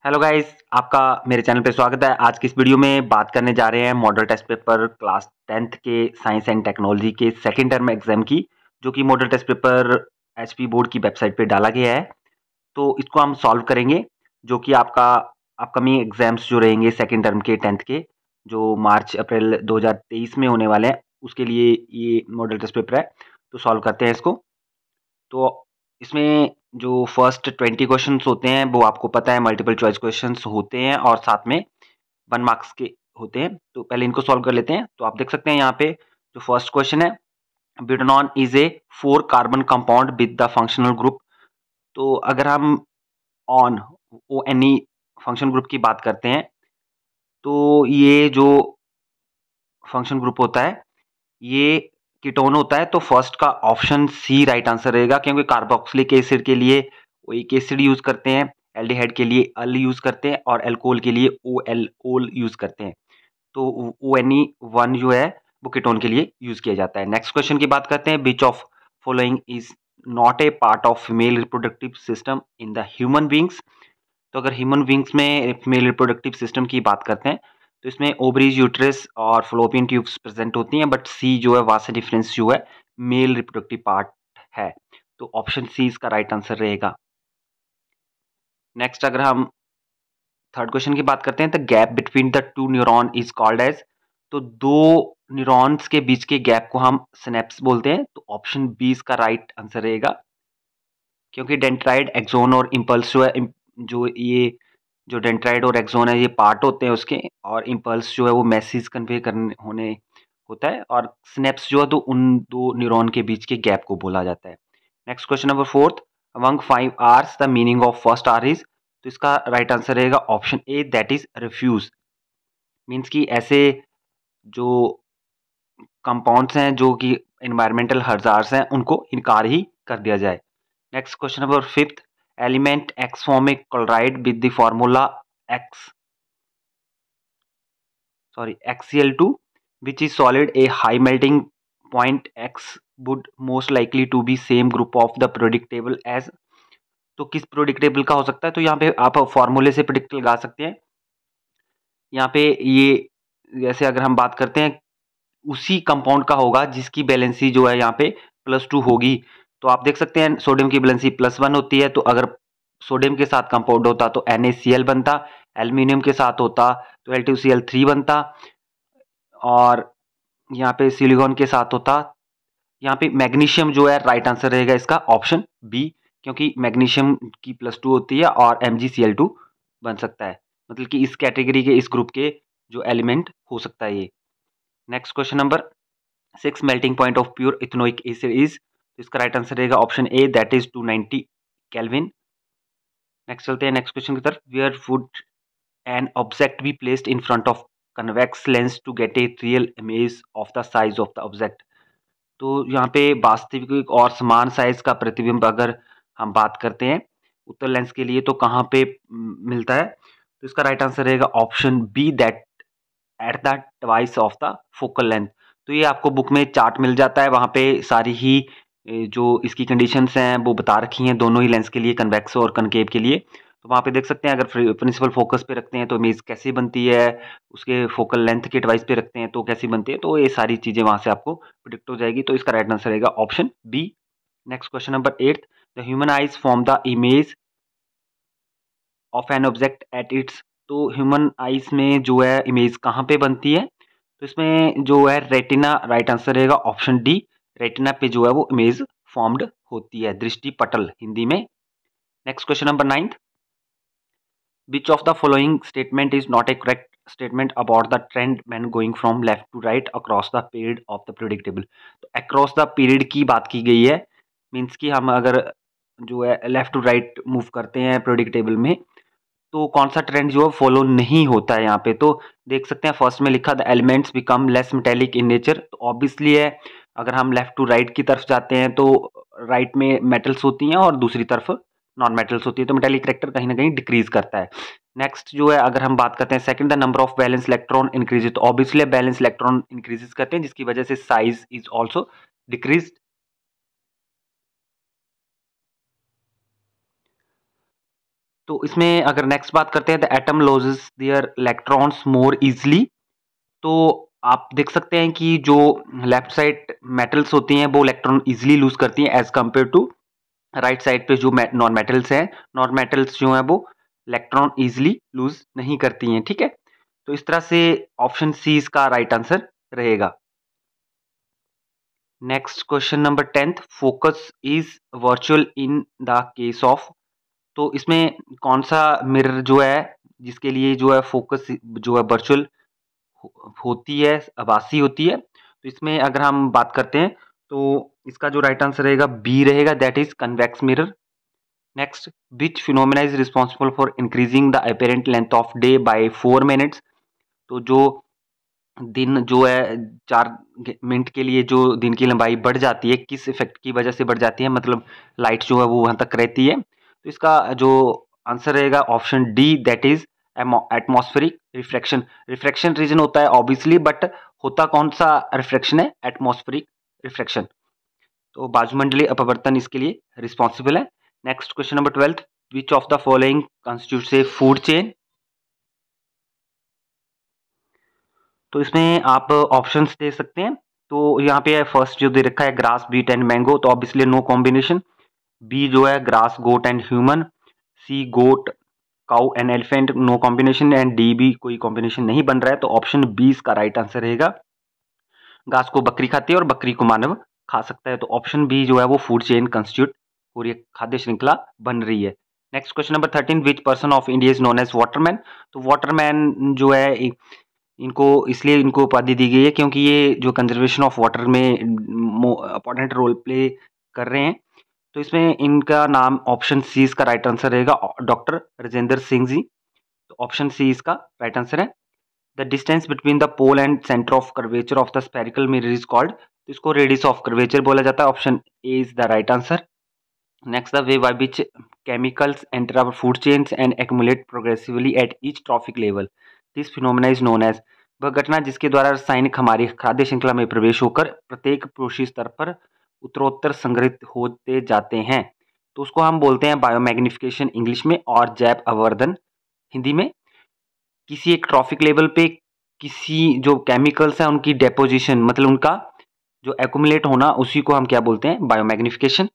Hello guys, आपका मेरे channel पे स्वागत है। आज की इस वीडियो में बात करने जा रहे हैं model test paper class 10th के साइंस एंड टेक्नोलॉजी के सेकंड टर्म एग्जाम की, जो कि model test paper HP board की वेबसाइट पे डाला गया है। तो इसको हम सॉल्व करेंगे, जो कि आपका अपकमिंग एग्जाम्स जो रहेंगे सेकंड टर्म के 10th के, जो मार्च अप्रैल 2023 में होने वाले हैं, उसके लिए ये मॉडल टेस्ट पेपर है। तो सॉल्व करते हैं इसको। तो इसमें जो फर्स्ट 20 क्वेश्चंस होते हैं वो आपको पता है मल्टीपल चॉइस क्वेश्चंस होते हैं और साथ में 1 मार्क्स के होते हैं। तो पहले इनको सॉल्व कर लेते हैं। तो आप देख सकते हैं यहाँ पे जो फर्स्ट क्वेश्चन है, butanone is a 4 carbon compound with the functional group. तो अगर हम ऑन ONE फंक्शन ग्रुप की बात करते हैं, तो ये जो फंक्शन ग्रुप होता है ये कीटोन होता है। तो फर्स्ट का ऑप्शन सी राइट आंसर रहेगा, क्योंकि कार्बोक्सिलिक एसिड के लिए वो एक एसिड यूज करते हैं, एल्डिहाइड के लिए अल यूज करते हैं और एल्कोहल के लिए OL ओल यूज करते हैं। तो ONE1 जो है वो कीटोन के लिए यूज किया जाता है। नेक्स्ट क्वेश्चन की बात करते हैं, which of following is not A part of female reproductive system in the human beings. तो अगर ह्यूमन बींग्स में फीमेल रिप्रोडक्टिव सिस्टम की बात करते हैं, तो इसमें ओवरीज, यूट्रस और फ्लोपियन ट्यूब्स प्रेजेंट होती हैं, बट सी जो है वासा डिफरेंस जो है मेल रिप्रोडक्टिव पार्ट है। तो ऑप्शन सी इसका राइट आंसर रहेगा। नेक्स्ट अगर हम थर्ड क्वेश्चन की बात करते हैं, the gap between the two neuron is called as. तो दो न्यूरॉन्स के बीच के गैप को हम सिनेप्स बोलते हैं। तो ऑप्शन बी इसका राइट आंसर रहेगा, क्योंकि डेंड्राइट, एक्सोन और इम्पल्स जो है जो ये जो डेंड्राइट और एक्सोन है ये पार्ट होते हैं उसके, और इम्पल्स जो है वो मैसेज कन्वे करने होने होता है, और स्नेप्स जो है तो उन दो न्यूरॉन के बीच के गैप को बोला जाता है। Next question number fourth, among 5 R's the meaning of first R is. तो इसका राइट आंसर रहेगा option A, that is refuse. Means कि ऐसे जो कंपाउंड्स हैं जो कि इन्वायरमेंटल हजार्ड्स हैं उनको इनकार ही कर दिया जाए। Next question number fifth, element x form A chloride with the formula x XCl2 which is solid a high melting point X would most likely to be same group of the periodic table as। तो किस periodic table का हो सकता है? तो यहाँ पे आप फॉर्मूले से प्रिडिक्ट लगा सकते हैं। यहाँ पे ये जैसे अगर हम बात करते हैं, उसी कंपाउंड का होगा जिसकी वैलेंसी जो है यहाँ पे +2 होगी। तो आप देख सकते हैं सोडियम की वैलेंसी +1 होती है, तो अगर सोडियम के साथ कंपाउंड होता तो NaCl बनता, एल्यूमिनियम के साथ होता तो Al2Cl3 बनता, और यहाँ पे सिलिकॉन के साथ होता, यहाँ पे मैग्नीशियम जो है राइट आंसर रहेगा इसका ऑप्शन बी, क्योंकि मैग्नीशियम की +2 होती है और MgCl2 बन सकता है। मतलब कि इस कैटेगरी के इस ग्रुप के जो एलिमेंट हो सकता है ये। Next question number 6, melting point of pure ethanoic acid is. इसका राइट आंसर रहेगा option A, that is 290 kelvin. Next चलते हैं नेक्स्ट क्वेश्चन की तरफ, where would an object be placed in front of convex lens to get a real image of the size of the object. तो यहाँ पे वास्तविक और समान साइज का प्रतिबिंब अगर हम बात करते हैं उत्तल लेंस के लिए, तो कहाँ पे मिलता है? तो इसका राइट आंसर रहेगा option B, that at the twice of the focal length. तो ये आपको बुक में चार्ट मिल जाता है, वहाँ पे सारी ही जो इसकी कंडीशंस हैं वो बता रखी हैं दोनों ही लेंस के लिए, कन्वेक्स और कनकेव के लिए। तो वहाँ पे देख सकते हैं अगर प्रिंसिपल फोकस पे रखते हैं तो इमेज कैसी बनती है, उसके फोकल लेंथ के डिवाइस पे रखते हैं तो कैसी बनती है। तो ये सारी चीज़ें वहाँ से आपको प्रिडिक्ट हो जाएगी। तो इसका राइट आंसर रहेगा option B. Next question number 8, the human eyes form the image of an object at its. तो ह्यूमन आइज में जो है इमेज कहाँ पे बनती है? तो इसमें जो है रेटिना राइट आंसर रहेगा ऑप्शन डी। रेटिना पे जो है वो इमेज फॉर्म्ड होती है, दृष्टि पटल हिंदी में। Next question number 9, which of the following statement is not a correct statement about the trend man going from left to right across the period of the periodic table. तो across the period की बात की गई है, means कि हम अगर जो है लेफ्ट टू राइट मूव करते हैं पीरियडिक टेबल में, तो कौन सा ट्रेंड जो है फॉलो नहीं होता है यहाँ पे। तो देख सकते हैं फर्स्ट में लिखा the elements become less metallic in nature. तो ऑब्वियसली है अगर हम लेफ्ट टू राइट की तरफ जाते हैं तो राइट में मेटल्स होती हैं और दूसरी तरफ नॉन मेटल्स होती है, तो मेटेलिक करेक्टर कहीं ना कहीं डिक्रीज करता है। नेक्स्ट जो है अगर हम बात करते हैं second, the number of balance electron increase. तो ऑब्वियसली बैलेंस इलेक्ट्रॉन इंक्रीजेस करते हैं, जिसकी वजह से साइज इज ऑल्सो डिक्रीज। तो इसमें अगर नेक्स्ट बात करते हैं, the atom loses their electrons more easily. तो आप देख सकते हैं कि जो लेफ्ट साइड मेटल्स होती हैं वो इलेक्ट्रॉन इजीली लूज करती हैं as compare to right side पे जो नॉन मेटल्स हैं। नॉन मेटल्स जो हैं वो इलेक्ट्रॉन इजीली लूज नहीं करती हैं, ठीक है। तो इस तरह से ऑप्शन सी इसका राइट आंसर रहेगा। Next question number 10th, focus is virtual in the case of. तो इसमें कौन सा मिरर जो है जिसके लिए जो है फोकस जो है वर्चुअल होती है, आभासी होती है। तो इसमें अगर हम बात करते हैं तो इसका जो राइट आंसर रहेगा बी रहेगा, that is convex mirror. Next, which phenomena is responsible for increasing the apparent length of day by 4 minutes. तो जो दिन जो है 4 मिनट के लिए जो दिन की लंबाई बढ़ जाती है, किस इफेक्ट की वजह से बढ़ जाती है, मतलब लाइट जो है वो वहां तक रहती है। तो इसका जो आंसर रहेगा option D, that is atmospheric refraction. Refraction reason होता है ऑब्वियसली, बट होता कौन सा रिफ्रैक्शन है, एटमॉस्फेरिक रिफ्रैक्शन। तो वायुमंडलीय अपवर्तन इसके लिए रिस्पॉन्सिबल है। Next question number 12th, which of the following constitutes A food chain. तो इसमें आप ऑप्शंस दे सकते हैं। तो यहाँ पे फर्स्ट जो दे रखा है ग्रास, बीट एंड मैंगो, तो ऑब्वियसली नो कॉम्बिनेशन। बी जो है grass, goat and human. C goat, cow and elephant, no combination. And D भी कोई कॉम्बिनेशन नहीं बन रहा है, तो ऑप्शन बी इसका राइट आंसर रहेगा। घास को बकरी खाती है और बकरी को मानव खा सकता है, तो ऑप्शन बी जो है वो फूड चेन कंस्टिट्यूट पूरी खाद्य श्रृंखला बन रही है। Next question number 13, which person of India is known as waterman. तो वाटरमैन जो है इनको इसलिए इनको उपाधि दी गई है क्योंकि ये जो कंजर्वेशन ऑफ वाटर में इंपॉर्टेंट रोल प्ले कर रहे हैं। तो इसमें इनका नाम ऑप्शन सी इसका राइट आंसर रहेगा, डॉक्टर राजेंद्र सिंह जी। तो ऑप्शन सी इसका राइट आंसर है। The distance between the pole and centre of curvature of the spherical mirror is called. तो इसको रेडियस ऑफ कर्वेचर बोला जाता है, option A is the right answer. Next, the way by which chemicals enter our food chains and accumulate progressively at each trophic level, this phenomena is known as. वह घटना जिसके द्वारा रासायनिक हमारी खाद्य श्रृंखला में प्रवेश होकर प्रत्येक प्रोशी स्तर पर उत्तरोत्तर संग्रहित होते जाते हैं, तो उसको हम बोलते हैं बायोमैग्निफिकेशन इंग्लिश में, और जैव अवर्धन हिंदी में। किसी एक ट्रॉफिक लेवल पे किसी जो केमिकल्स हैं उनकी डेपोजिशन, मतलब उनका जो एक्यूमुलेट होना, उसी को हम क्या बोलते हैं, बायोमैग्निफिकेशन।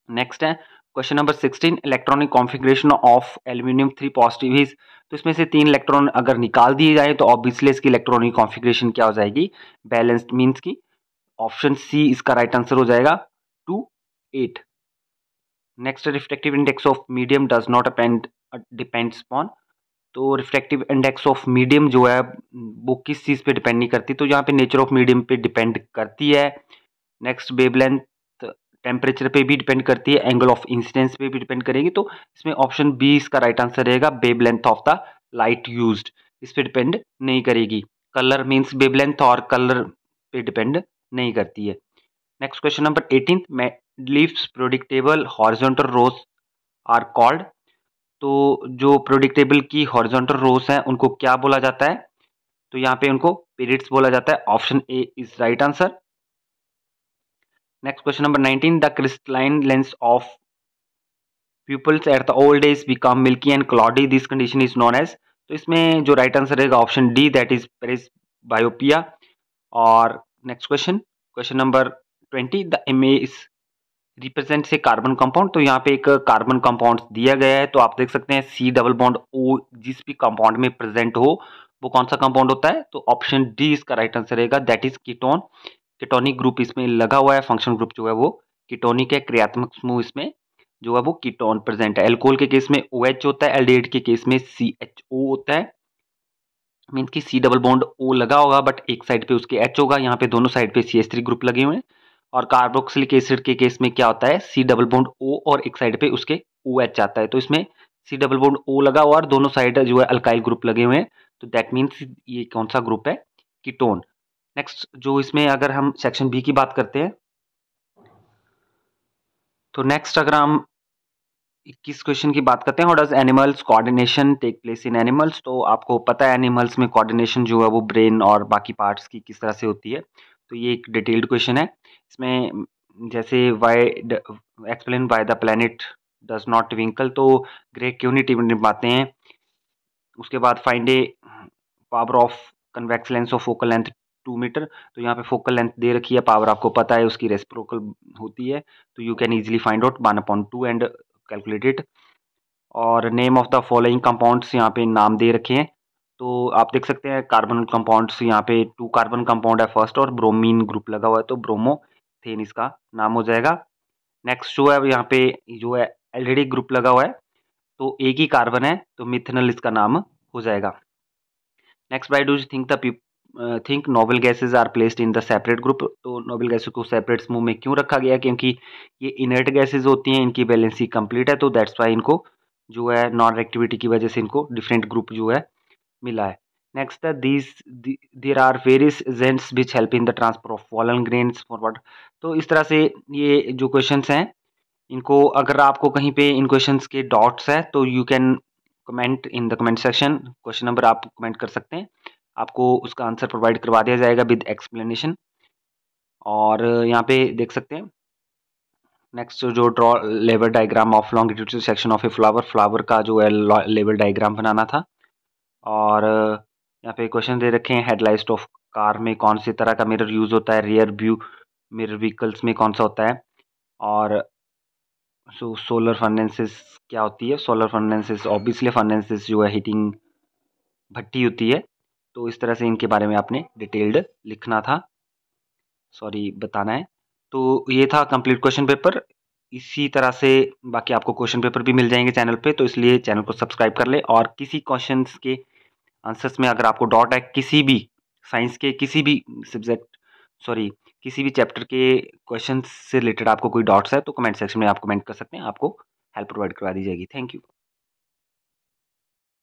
नेक्स्ट है question number 16, electronic configuration of aluminium 3 positive is. तो इसमें से 3 इलेक्ट्रॉन अगर निकाल दिए जाए तो ऑब्वियसली इसकी इलेक्ट्रॉनिक कॉन्फ़िगरेशन क्या हो जाएगी, बैलेंस्ड मींस की। ऑप्शन सी इसका राइट आंसर हो जाएगा 2 8। Next, refractive index of medium does not depends upon. तो रिफ्रैक्टिव इंडेक्स ऑफ मीडियम जो है वो किस चीज़ पे डिपेंड नहीं करती, तो यहाँ पे नेचर ऑफ मीडियम पे डिपेंड करती है। नेक्स्ट, वेवलेंथ टेम्परेचर पे भी डिपेंड करती है, एंगल ऑफ इंसिडेंस पे भी डिपेंड करेगी। तो इसमें ऑप्शन बी इसका राइट आंसर रहेगा, wavelength of the light used, इस पे डिपेंड नहीं करेगी। कलर मींस वेवलेंथ और कलर पे डिपेंड नहीं करती है। Next question number 18, leaves predictable horizontal rows are called. तो जो प्रोडिक्टेबल की हॉरिजॉन्टल रोज हैं उनको क्या बोला जाता है, तो यहाँ पे उनको पीरियड्स बोला जाता है, option A is right answer. Next question number 19, the crystalline lens of pupils at the old age become milky and cloudy, this condition is known as। तो इसमें जो राइट आंसर रहेगा option D, that is presbyopia. और next question, question number 20, the image represent से carbon compound. तो यहाँ पे एक कार्बन कंपाउंड दिया गया है, तो आप देख सकते हैं सी डबल बॉन्ड ओ जिस भी कंपाउंड में प्रेजेंट हो वो कौन सा कंपाउंड होता है, तो ऑप्शन डी इसका राइट आंसर रहेगा, that is ketone. Ketonic group इसमें लगा हुआ है, फंक्शन ग्रुप जो है वो कीटोनिक है, क्रियात्मक समूह इसमें जो है वो कीटोन प्रेजेंट है। एल्कोहल के केस में OH होता है, एल्डिहाइड के केस में CHO होता है, मीन्स की सी डबल बॉन्ड O लगा होगा बट एक साइड पे उसके H होगा, यहाँ पे दोनों साइड पे CH3 ग्रुप लगे हुए हैं। और कार्बोक्सिलिक एसिड के केस में क्या होता है, सी डबल बॉन्ड O और एक साइड पे उसके OH आता है, तो इसमें सी डबल बॉन्ड O लगा हुआ और दोनों साइड जो है अल्काइल ग्रुप लगे हुए हैं, तो दैट मीन्स ये कौन सा ग्रुप है, कीटोन। नेक्स्ट, जो इसमें अगर हम सेक्शन बी की बात करते हैं, तो नेक्स्ट अगर हम 21 क्वेश्चन की बात करते हैं, how does animals coordination take place in animals. तो आपको पता है एनिमल्स में कोऑर्डिनेशन जो है वो ब्रेन और बाकी पार्ट्स की किस तरह से होती है, तो ये एक डिटेल्ड क्वेश्चन है। इसमें जैसे why explain why the planet does not twinkle, तो ग्रे क्यों नहीं टिम पाते हैं। उसके बाद find a power of convex lens of focal length 2 metre, तो यहाँ पे फोकल लेंथ दे रखी है, पावर आपको पता है उसकी रेसिप्रोकल होती है, तो you can easily find out 1/2 and calculate it. और name of the following compounds, यहाँ पे नाम दे रखे हैं, तो आप देख सकते हैं कार्बन कंपाउंड्स, यहाँ पे 2 कार्बन कंपाउंड है फर्स्ट, और ब्रोमीन ग्रुप लगा हुआ है, तो ब्रोमोथेन इसका नाम हो जाएगा। नेक्स्ट जो है यहाँ पे जो है एल्डिहाइड ग्रुप लगा हुआ है, तो एक ही कार्बन है, तो मिथेनॉल इसका नाम हो जाएगा। Next, why do you think think noble gases are placed in the separate group, तो नोबल गैसेज को सेपरेट समूह में क्यों रखा गया है, क्योंकि ये इनर्ट गैसेज होती हैं, इनकी बैलेंसी कंप्लीट है, तो दैट्स वाई इनको जो है नॉन रिएक्टिविटी की वजह से इनको डिफरेंट ग्रुप जो है मिला है। नेक्स्ट है there are various agents which help in the transfer of pollen grains forward, तो इस तरह से ये जो क्वेश्चंस हैं, इनको अगर आपको कहीं पे इन क्वेश्चंस के डॉट्स है तो you can comment in the comment section, question number आप कमेंट कर सकते हैं, आपको उसका आंसर प्रोवाइड करवा दिया जाएगा विद एक्सप्लेनेशन। और यहाँ पे देख सकते हैं नेक्स्ट जो draw level diagram of longitudinal section of a flower, flower का जो है लेवल डायग्राम बनाना था। और यहाँ पे क्वेश्चन दे रखे हैं, हेडलाइट ऑफ कार में कौन सी तरह का मिरर यूज होता है, रियर व्यू मिरर व्हीकल्स में कौन सा होता है, और सोलर फर्नेसेस क्या होती है। सोलर फर्नेसेस ऑब्वियसली फर्नेसेस जो है हीटिंग भट्टी होती है, तो इस तरह से इनके बारे में आपने डिटेल्ड लिखना था, सॉरी बताना है। तो ये था कंप्लीट क्वेश्चन पेपर। इसी तरह से बाकी आपको क्वेश्चन पेपर भी मिल जाएंगे चैनल पे, तो इसलिए चैनल को सब्सक्राइब कर ले। और किसी क्वेश्चंस के आंसर्स में अगर आपको डाउट है, किसी भी साइंस के किसी भी सब्जेक्ट सॉरी किसी भी चैप्टर के क्वेश्चन से रिलेटेड आपको कोई डाउट्स है, तो कमेंट सेक्शन में आप कमेंट कर सकते हैं, आपको हेल्प प्रोवाइड करवा दी जाएगी। Thank you.